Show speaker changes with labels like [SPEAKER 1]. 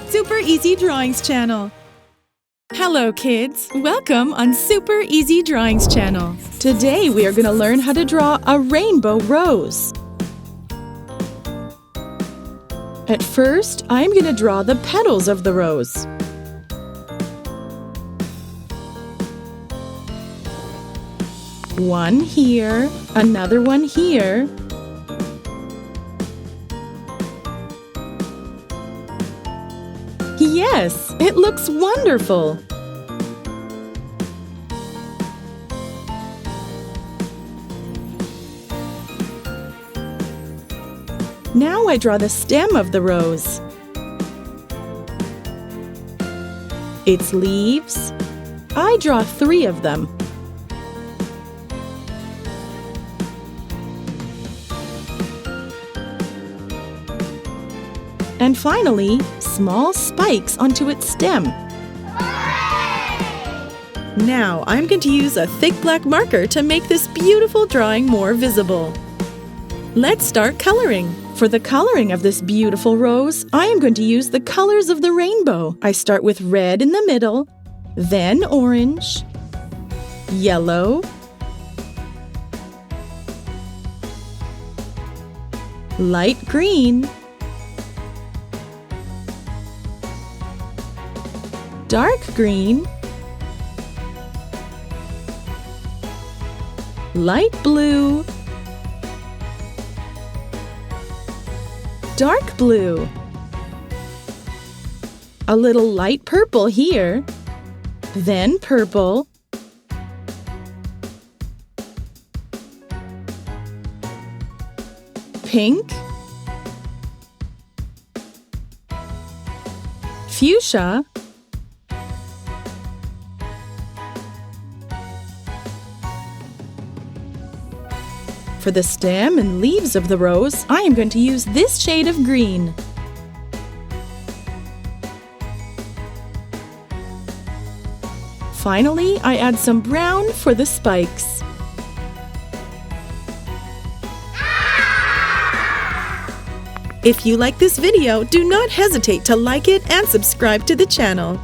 [SPEAKER 1] Super Easy Drawings channel. Hello kids, welcome on Super Easy Drawings channel. Today we are going to learn how to draw a rainbow rose. At first, I'm going to draw the petals of the rose. One here, another one here. Yes, it looks wonderful! Now I draw the stem of the rose. Its leaves. I draw 3 of them. And finally, small spikes onto its stem. Now I'm going to use a thick black marker to make this beautiful drawing more visible. Let's start coloring. For the coloring of this beautiful rose, I am going to use the colors of the rainbow. I start with red in the middle, then orange, yellow, light green, dark green, light blue, dark blue, a little light purple here, then purple, pink, fuchsia, for the stem and leaves of the rose, I am going to use this shade of green. Finally, I add some brown for the spikes. If you like this video, do not hesitate to like it and subscribe to the channel.